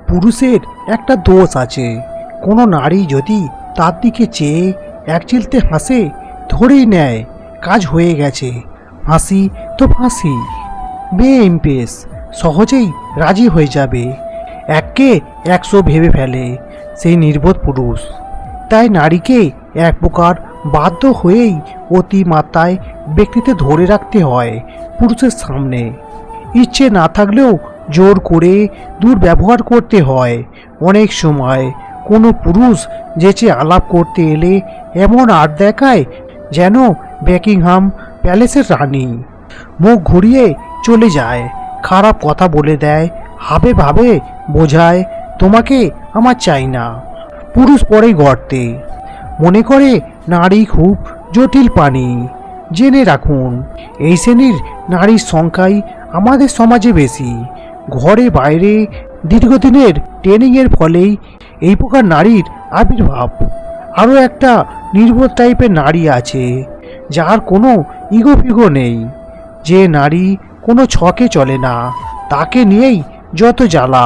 পুরুষের একটা দোষ আছে, কোনো নারী যদি তার দিকে চেয়ে একচিলতে হাসে ধরেই নেয় কাজ হয়ে গেছে, হাসি তো ফাঁসি। মেয়ে ইমপ্রেস সহজেই রাজি হয়ে যাবে, এককে 100 ভেবে ফেলে সেই নির্বোধ পুরুষ। তাই নারীকে এক প্রকার বাধ্য হয়েই অতিমাত্রায় ব্যক্তিতে ধরে রাখতে হয় পুরুষের সামনে। ইচ্ছে না থাকলেও জোর করে দুর্ব্যবহার করতে হয়। অনেক সময় কোনো পুরুষ যেচে আলাপ করতে এলে এমন আর্ট দেখায় যেন বেকিংহাম প্যালেসের রানী। মুখ ঘুরিয়ে চলে যায়, খারাপ কথা বলে দেয়, হাবে ভাবে বোঝায় তোমাকে আমার চাই না। পুরুষ পরে গর্তে, মনে করে নারী খুব জটিল প্রাণী। জেনে রাখুন, এই শ্রেণীর নারীর সংখ্যাই আমাদের সমাজে বেশি। ঘরে বাইরে দীর্ঘদিনের ট্রেনিংয়ের ফলেই এই প্রকার নারীর আবির্ভাব। আরও একটা নির্বোধ টাইপের নারী আছে, যার কোনো ইগো ফিগো নেই। যে নারী কোনো ছকে চলে না, তাকে নিয়েই যত জ্বালা।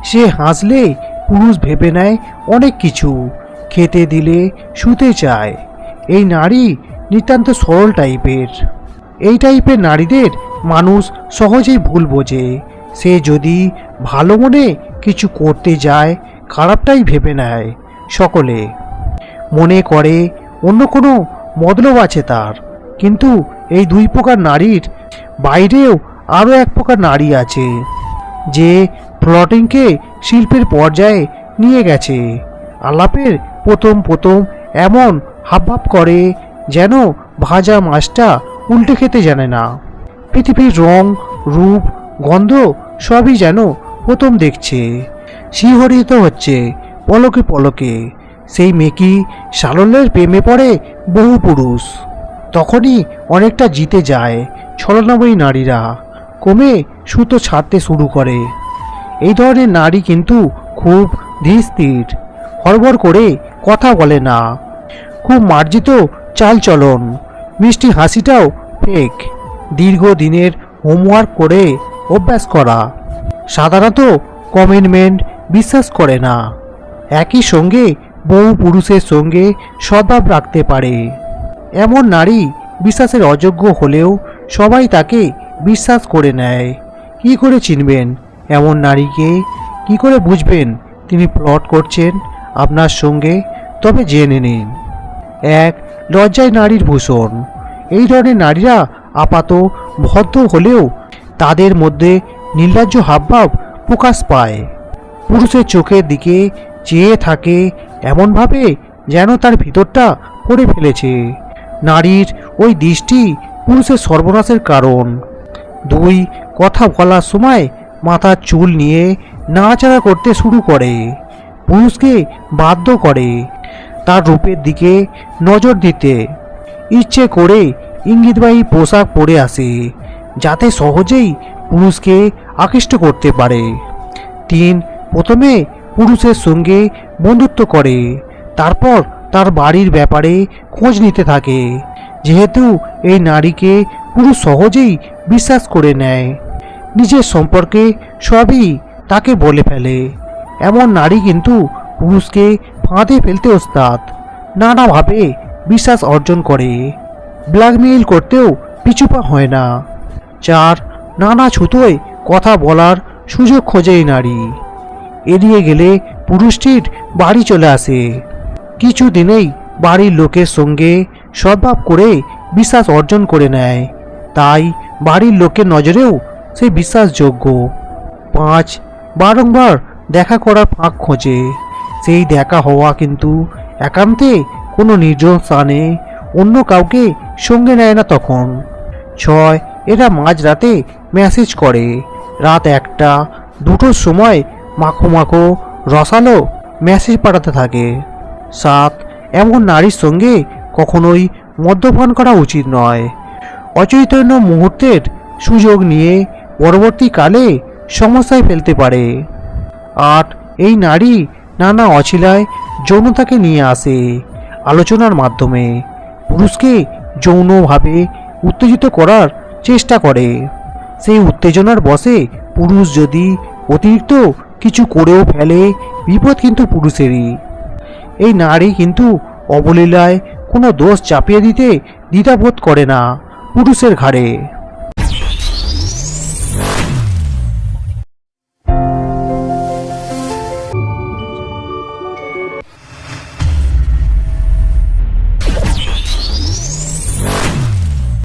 সে হাসলে পুরুষ ভেবে নেয় অনেক কিছু, খেতে দিলে শুতে চায়। এই নারী নিতান্ত সরল টাইপের। এই টাইপের নারীদের মানুষ সহজেই ভুল বোঝে। সে যদি ভালো মনে কিছু করতে যায়, খারাপটাই ভেবে নেয় সকলে। মনে করে অন্য কোনো মতলব আছে তার। কিন্তু এই দুই প্রকার নারীর বাইরেও আরও এক প্রকার নারী আছে, যে প্লটিংকে শিল্পের পর্যায়ে নিয়ে গেছে। আলাপের প্রথম এমন হাবভাব করে যেন ভাজা মাছটা উল্টে খেতে জানে না। পৃথিবীর রং, রূপ, গন্ধ সবই যেন প্রথম দেখছে। শিহরিত হচ্ছে পলকে পলকে। সেই মেকি সারল্যের প্রেমে পড়ে বহু পুরুষ। তখনই অনেকটা জিতে যায় ছলনাময়ী নারীরা, কমে সুতো ছাড়তে শুরু করে। এই ধরনের নারী কিন্তু খুব ধীর স্থির, হড়বড় করে কথা বলে না, খুব মার্জিত চালচলন। মিষ্টি হাসিটাও ফেক, দীর্ঘদিনের হোমওয়ার্ক করে অভ্যাস করা। সাধারণত কমিটমেন্ট বিশ্বাস করে না, একই সঙ্গে বহু পুরুষের সঙ্গে সদ্ভাব রাখতে পারে। এমন নারী বিশ্বাসের অযোগ্য হলেও সবাই তাকে বিশ্বাস করে নেয়। কি করে চিনবেন এমন নারীকে? কি করে বুঝবেন তিনি প্লট করছেন আপনার সঙ্গে? তবে জেনে নিন। 1. লজ্জায় নারীর ভূষণ। এই ধরনের নারীরা আপাত ভদ্র হলেও তাদের মধ্যে নির্লজ্জ হাবভাব প্রকাশ পায়। পুরুষের চোখের দিকে চেয়ে থাকে এমনভাবে যেন তার ভিতরটা পড়ে ফেলেছে। নারীর ওই দৃষ্টি পুরুষের সর্বনাশের কারণ। 2. কথা বলার সময় মাথার চুল নিয়ে নাড়াচাড়া করতে শুরু করে, পুরুষকে বাধ্য করে তার রূপের দিকে নজর দিতে। ইচ্ছে করে ইঙ্গিতবাহী পোশাক পরে আসে, যাতে সহজেই পুরুষকে আকৃষ্ট করতে পারে। 3. প্রথমে পুরুষের সঙ্গে বন্ধুত্ব করে, তারপর তার বাড়ির ব্যাপারে খোঁজ নিতে থাকে। যেহেতু এই নারীকে পুরুষ সহজেই বিশ্বাস করে নেয়, নিজের সম্পর্কে সবই তাকে বলে ফেলে। এমন নারী কিন্তু পুরুষকে ফাঁদে ফেলতে ওস্তাদ, নানাভাবে বিশ্বাস অর্জন করে। ব্ল্যাকমেইল করতেও পিছুপা হয় না। 4. নানা ছুতোয় কথা বলার সুযোগ খোঁজে এই নারী। এড়িয়ে গেলে পুরুষটির বাড়ি চলে আসে। কিছু দিনেই বাড়ির লোকের সঙ্গে সদ্ভাব করে বিশ্বাস অর্জন করে নেয়, তাই বাড়ির লোকের নজরেও সে বিশ্বাসযোগ্য। 5. বারংবার দেখা করার ফাঁক খোঁজে। সেই দেখা হওয়া কিন্তু একান্তে কোনো নির্জন স্থানে, অন্য কাউকে সঙ্গে নেয় না তখন। 6. এরা মাঝরাতে মেসেজ করে, রাত 1টা 2টোর সময় মাখো মাখো রসালো মেসেজ পাঠাতে থাকে। 7. এমন নারীর সঙ্গে কখনোই মদ্যপান করা উচিত নয়। অচৈতন্য মুহূর্তের সুযোগ নিয়ে পরবর্তীকালে সমস্যায় ফেলতে পারে। 8. এই নারী নানা অছিলায় যৌনতাকে নিয়ে আসে আলোচনার মাধ্যমে, পুরুষকে যৌনভাবে উত্তেজিত করার চেষ্টা করে। সেই উত্তেজনার বশে পুরুষ যদি অতিরিক্ত কিছু করেও ফেলে, বিপদ কিন্তু পুরুষেরই। এই নারী কিন্তু অবলীলায় কোনো দোষ চাপিয়ে দিতে দ্বিধাবোধ করে না পুরুষের ঘাড়ে।